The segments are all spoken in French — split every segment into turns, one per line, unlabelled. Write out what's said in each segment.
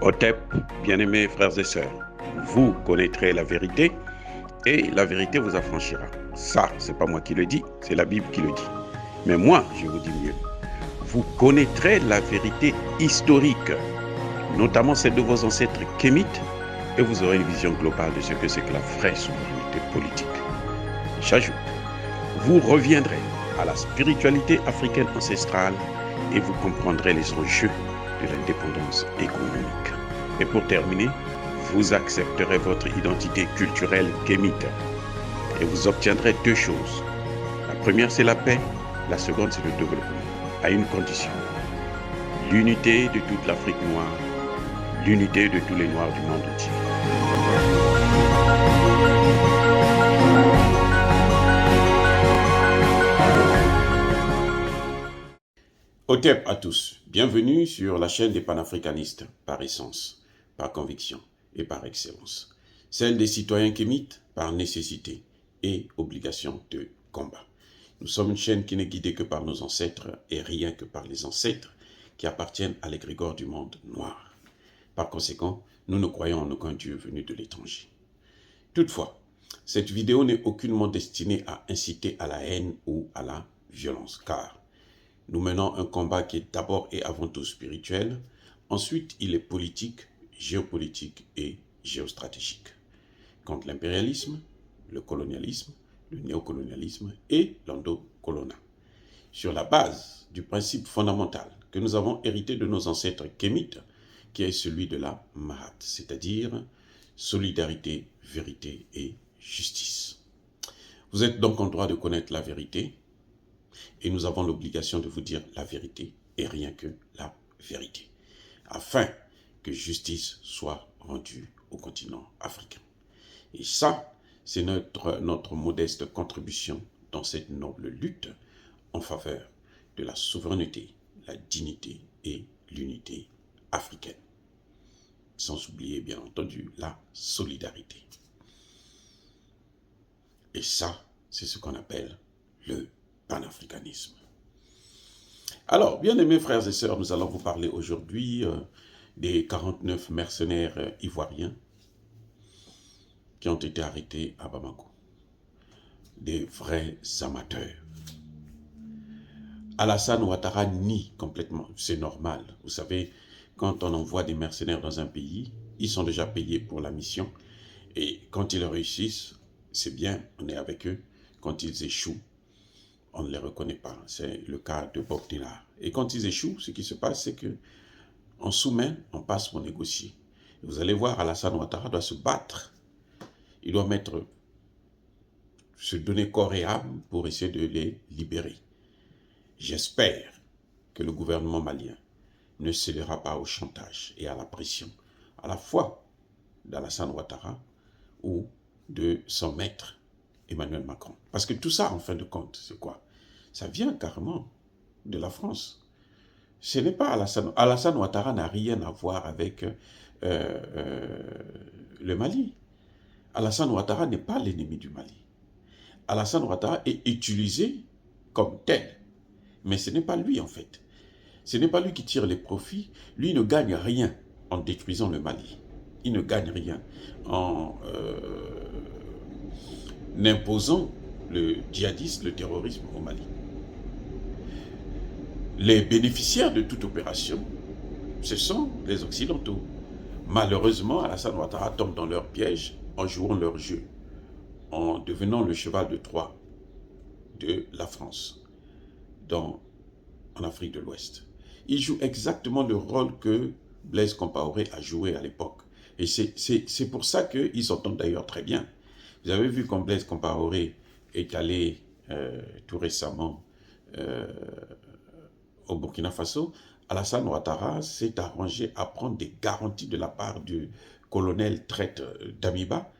Otep, bien-aimés frères et sœurs, vous connaîtrez la vérité et la vérité vous affranchira. Ça, c'est pas moi qui le dis, c'est la Bible qui le dit. Mais moi, je vous dis mieux. Vous connaîtrez la vérité historique, notamment celle de vos ancêtres kémites, et vous aurez une vision globale de ce que c'est que la vraie souveraineté politique. J'ajoute, vous reviendrez à la spiritualité africaine ancestrale et vous comprendrez les enjeux de l'indépendance économique. Et pour terminer, vous accepterez votre identité culturelle kémite et vous obtiendrez deux choses. La première, c'est la paix. La seconde, c'est le développement, à une condition. L'unité de toute l'Afrique noire, l'unité de tous les Noirs du monde entier. Otep à tous, bienvenue sur la chaîne des panafricanistes, par essence, par conviction et par excellence. Celle des citoyens kémites, par nécessité et obligation de combat. Nous sommes une chaîne qui n'est guidée que par nos ancêtres et rien que par les ancêtres qui appartiennent à l'égrégore du monde noir. Par conséquent, nous ne croyons en aucun Dieu venu de l'étranger. Toutefois, cette vidéo n'est aucunement destinée à inciter à la haine ou à la violence, car nous menons un combat qui est d'abord et avant tout spirituel, ensuite il est politique, géopolitique et géostratégique. Contre l'impérialisme, le colonialisme, le néocolonialisme et l'endocolona. Sur la base du principe fondamental que nous avons hérité de nos ancêtres kémites, qui est celui de la Mahat, c'est-à-dire solidarité, vérité et justice. Vous êtes donc en droit de connaître la vérité, et nous avons l'obligation de vous dire la vérité et rien que la vérité, afin que justice soit rendue au continent africain. Et ça, c'est notre modeste contribution dans cette noble lutte en faveur de la souveraineté, la dignité et l'unité africaine. Sans oublier, bien entendu, la solidarité. Et ça, c'est ce qu'on appelle le panafricanisme. Alors, bien-aimés frères et sœurs, nous allons vous parler aujourd'hui des 49 mercenaires ivoiriens qui ont été arrêtés à Bamako. Des vrais amateurs. Alassane Ouattara nie complètement, c'est normal. Vous savez, quand on envoie des mercenaires dans un pays, ils sont déjà payés pour la mission. Et quand ils réussissent, c'est bien, on est avec eux. Quand ils échouent, on ne les reconnaît pas. C'est le cas de Bob Dylan. Et quand ils échouent, ce qui se passe, c'est qu'en sous-main, on passe pour négocier. Et vous allez voir, Alassane Ouattara doit se battre. Il doit se donner corps et âme pour essayer de les libérer. J'espère que le gouvernement malien ne cédera pas au chantage et à la pression, à la fois d'Alassane Ouattara ou de son maître, Emmanuel Macron. Parce que tout ça, en fin de compte, c'est quoi? Ça vient carrément de la France. Ce n'est pas Alassane. Alassane Ouattara n'a rien à voir avec le Mali. Alassane Ouattara n'est pas l'ennemi du Mali. Alassane Ouattara est utilisé comme tel. Mais ce n'est pas lui, en fait. Ce n'est pas lui qui tire les profits. Lui ne gagne rien en détruisant le Mali. Il ne gagne rien en imposant le djihadisme, le terrorisme au Mali. Les bénéficiaires de toute opération, ce sont les Occidentaux. Malheureusement, Alassane Ouattara tombe dans leur piège en jouant leur jeu, en devenant le cheval de Troie de la France en Afrique de l'Ouest. Il joue exactement le rôle que Blaise Compaoré a joué à l'époque. Et c'est pour ça qu'ils s'entendent d'ailleurs très bien. Vous avez vu quand Blaise Compaoré est allé tout récemment au Burkina Faso, Alassane Ouattara s'est arrangé à prendre des garanties de la part du colonel traite Damiba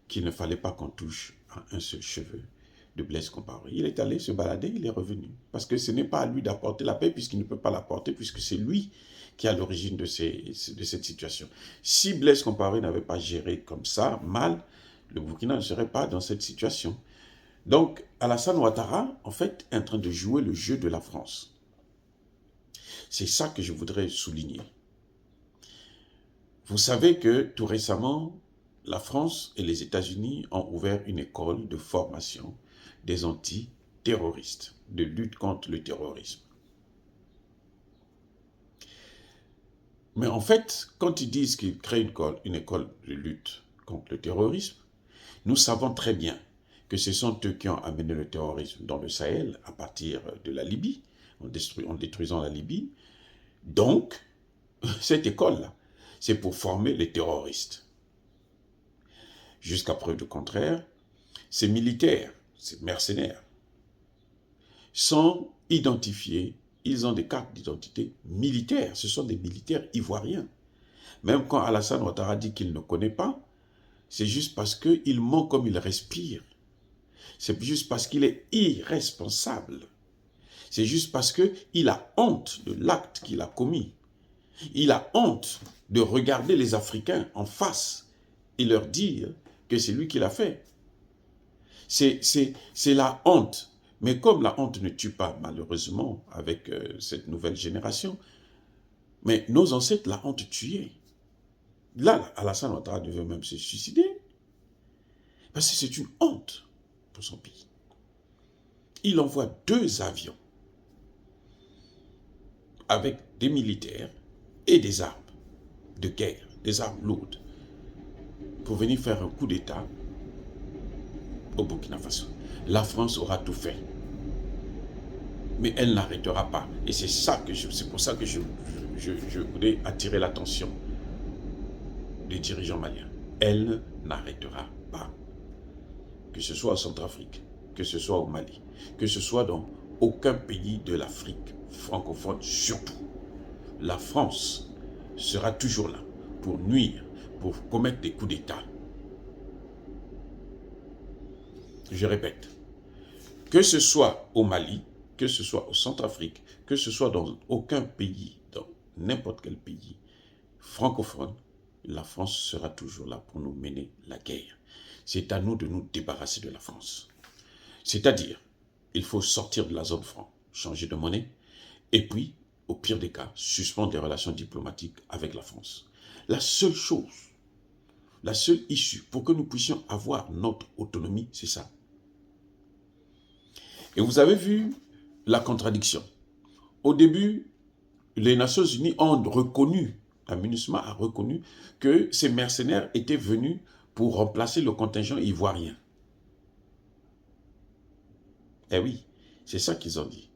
qu'il ne fallait pas qu'on touche à un seul cheveu de Blaise Compaoré. Il est allé se balader, il est revenu. Parce que ce n'est pas à lui d'apporter la paix, puisqu'il ne peut pas l'apporter, puisque c'est lui qui est à l'origine de cette situation. Si Blaise Compaoré n'avait pas géré comme ça, mal, le Burkina ne serait pas dans cette situation. Donc, Alassane Ouattara, en fait, est en train de jouer le jeu de la France. C'est ça que je voudrais souligner. Vous savez que tout récemment, la France et les États-Unis ont ouvert une école de formation des antiterroristes, de lutte contre le terrorisme. Mais en fait, quand ils disent qu'ils créent une école de lutte contre le terrorisme, nous savons très bien que ce sont eux qui ont amené le terrorisme dans le Sahel à partir de la Libye, en détruisant la Libye. Donc, cette école-là, c'est pour former les terroristes. Jusqu'à preuve du contraire, ces militaires, ces mercenaires, sont identifiés, ils ont des cartes d'identité militaires, ce sont des militaires ivoiriens. Même quand Alassane Ouattara dit qu'il ne connaît pas, c'est juste parce qu'il ment comme il respire. C'est juste parce qu'il est irresponsable. C'est juste parce qu'il a honte de l'acte qu'il a commis. Il a honte de regarder les Africains en face et leur dire que c'est lui qui l'a fait. C'est la honte. Mais comme la honte ne tue pas, malheureusement, avec cette nouvelle génération, mais nos ancêtres, la honte tuait. Là, Alassane Ouattara devait même se suicider. Parce que c'est une honte pour son pays. Il envoie 2 avions avec des militaires et des armes de guerre, des armes lourdes, pour venir faire un coup d'État au Burkina Faso. La France aura tout fait. Mais elle n'arrêtera pas. Et c'est pour ça que je voulais attirer l'attention des dirigeants maliens. Elle n'arrêtera pas. Que ce soit en Centrafrique, que ce soit au Mali, que ce soit dans aucun pays de l'Afrique francophone surtout. La France sera toujours là pour nuire, pour commettre des coups d'État. Je répète, que ce soit au Mali, que ce soit au Centrafrique, que ce soit dans aucun pays, dans n'importe quel pays francophone, la France sera toujours là pour nous mener la guerre. C'est à nous de nous débarrasser de la France. C'est-à-dire, il faut sortir de la zone franc, changer de monnaie, et puis, au pire des cas, suspendre les relations diplomatiques avec la France. La seule chose, la seule issue pour que nous puissions avoir notre autonomie, c'est ça. Et vous avez vu la contradiction. Au début, les Nations Unies ont reconnu, la MINUSMA a reconnu que ces mercenaires étaient venus pour remplacer le contingent ivoirien. Eh oui, c'est ça qu'ils ont dit.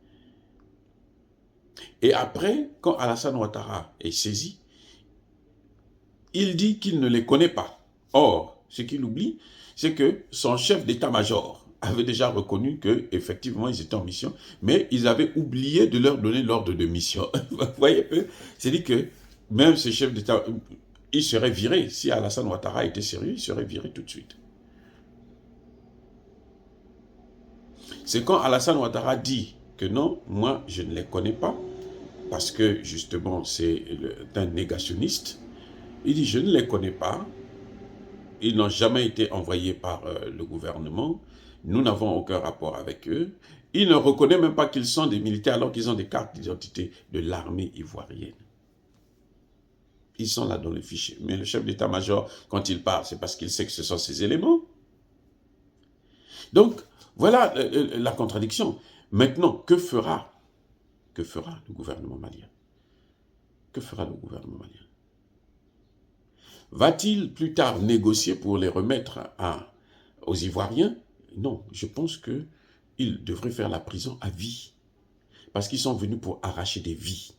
Et après, quand Alassane Ouattara est saisi, il dit qu'il ne les connaît pas. Or, ce qu'il oublie, c'est que son chef d'état-major avait déjà reconnu qu'effectivement, ils étaient en mission, mais ils avaient oublié de leur donner l'ordre de mission. Vous voyez un peu? C'est-à-dire que même ce chef d'état, il serait viré. Si Alassane Ouattara était sérieux, il serait viré tout de suite. C'est quand Alassane Ouattara dit que non, moi, je ne les connais pas, parce que justement, c'est un négationniste. Il dit, je ne les connais pas. Ils n'ont jamais été envoyés par le gouvernement. Nous n'avons aucun rapport avec eux. Il ne reconnaît même pas qu'ils sont des militaires alors qu'ils ont des cartes d'identité de l'armée ivoirienne. Ils sont là dans le fichier. Mais le chef d'état-major, quand il parle, c'est parce qu'il sait que ce sont ces éléments. Donc, voilà la contradiction. Maintenant, que fera le gouvernement malien? Que fera le gouvernement malien? Va-t-il plus tard négocier pour les remettre aux Ivoiriens? Non, je pense qu'il devrait faire la prison à vie. Parce qu'ils sont venus pour arracher des vies.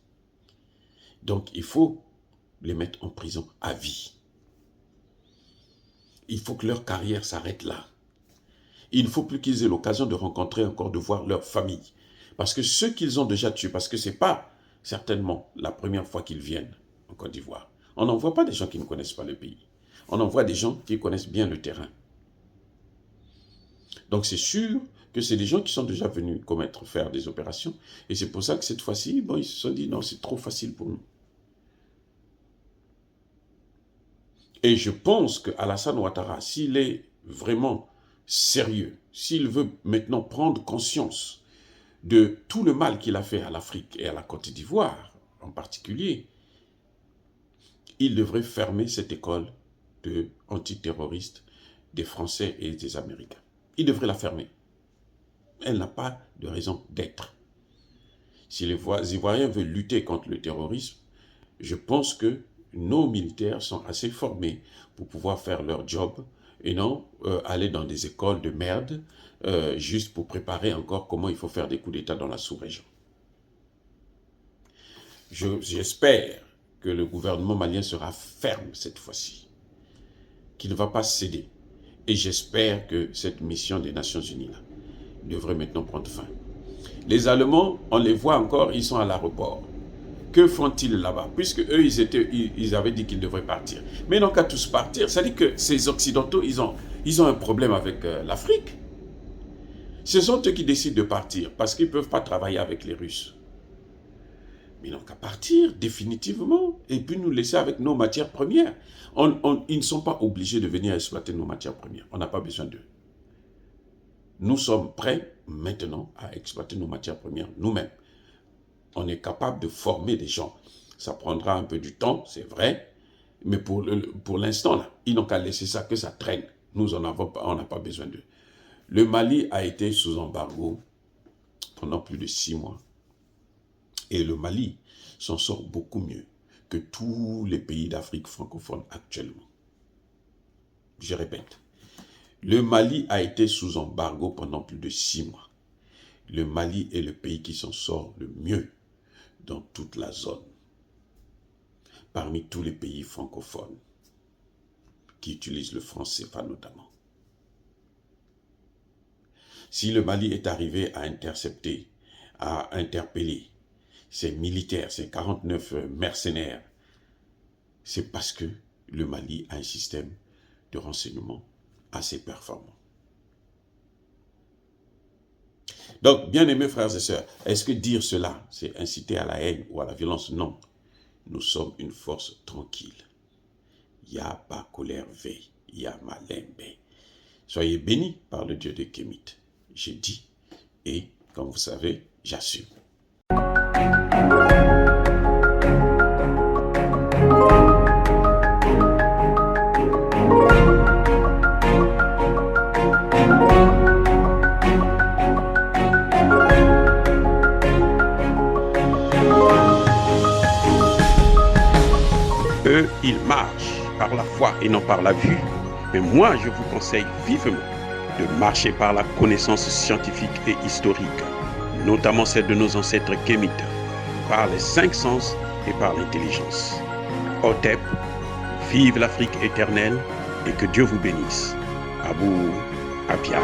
Donc, il faut les mettre en prison à vie. Il faut que leur carrière s'arrête là. Il ne faut plus qu'ils aient l'occasion de rencontrer encore, de voir leur famille. Parce que ceux qu'ils ont déjà tués, parce que ce n'est pas certainement la première fois qu'ils viennent en Côte d'Ivoire. On n'envoie pas des gens qui ne connaissent pas le pays. On envoie des gens qui connaissent bien le terrain. Donc c'est sûr que c'est des gens qui sont déjà venus faire des opérations. Et c'est pour ça que cette fois-ci, bon, ils se sont dit, non, c'est trop facile pour nous. Et je pense que Alassane Ouattara, s'il est vraiment sérieux, s'il veut maintenant prendre conscience de tout le mal qu'il a fait à l'Afrique et à la Côte d'Ivoire en particulier, il devrait fermer cette école de antiterroristes des Français et des Américains. Il devrait la fermer. Elle n'a pas de raison d'être. Si les Ivoiriens veulent lutter contre le terrorisme, je pense que nos militaires sont assez formés pour pouvoir faire leur job et non aller dans des écoles de merde juste pour préparer encore comment il faut faire des coups d'État dans la sous-région. J'espère que le gouvernement malien sera ferme cette fois-ci, qu'il ne va pas céder. Et j'espère que cette mission des Nations Unies là, devrait maintenant prendre fin. Les Allemands, on les voit encore, ils sont à l'aéroport. Que font-ils là-bas? Puisque eux, ils avaient dit qu'ils devraient partir. Mais ils n'ont qu'à tous partir. Ça dit que ces Occidentaux, ils ont un problème avec l'Afrique. Ce sont eux qui décident de partir parce qu'ils ne peuvent pas travailler avec les Russes. Mais ils n'ont qu'à partir définitivement et puis nous laisser avec nos matières premières. Ils ne sont pas obligés de venir exploiter nos matières premières. On n'a pas besoin d'eux. Nous sommes prêts maintenant à exploiter nos matières premières nous-mêmes. On est capable de former des gens. Ça prendra un peu du temps, c'est vrai, mais pour l'instant, là, ils n'ont qu'à laisser ça, que ça traîne. Nous, on n'a pas besoin d'eux. Le Mali a été sous embargo pendant plus de 6 mois. Et le Mali s'en sort beaucoup mieux que tous les pays d'Afrique francophone actuellement. Je répète, le Mali a été sous embargo pendant plus de 6 mois. Le Mali est le pays qui s'en sort le mieux dans toute la zone, parmi tous les pays francophones qui utilisent le franc CFA notamment. Si le Mali est arrivé à intercepter, à interpeller ces militaires, ces 49 mercenaires, c'est parce que le Mali a un système de renseignement assez performant. Donc, bien-aimés frères et sœurs, est-ce que dire cela, c'est inciter à la haine ou à la violence? Non. Nous sommes une force tranquille. Ya ba colère veille, ya malembe. Soyez bénis par le Dieu de Kémit. J'ai dit, et comme vous savez, j'assume. Eux, ils marchent par la foi et non par la vue. Mais moi, je vous conseille vivement de marcher par la connaissance scientifique et historique, notamment celle de nos ancêtres kémites, par les 5 sens et par l'intelligence. Otep, vive l'Afrique éternelle et que Dieu vous bénisse. Abou Apia.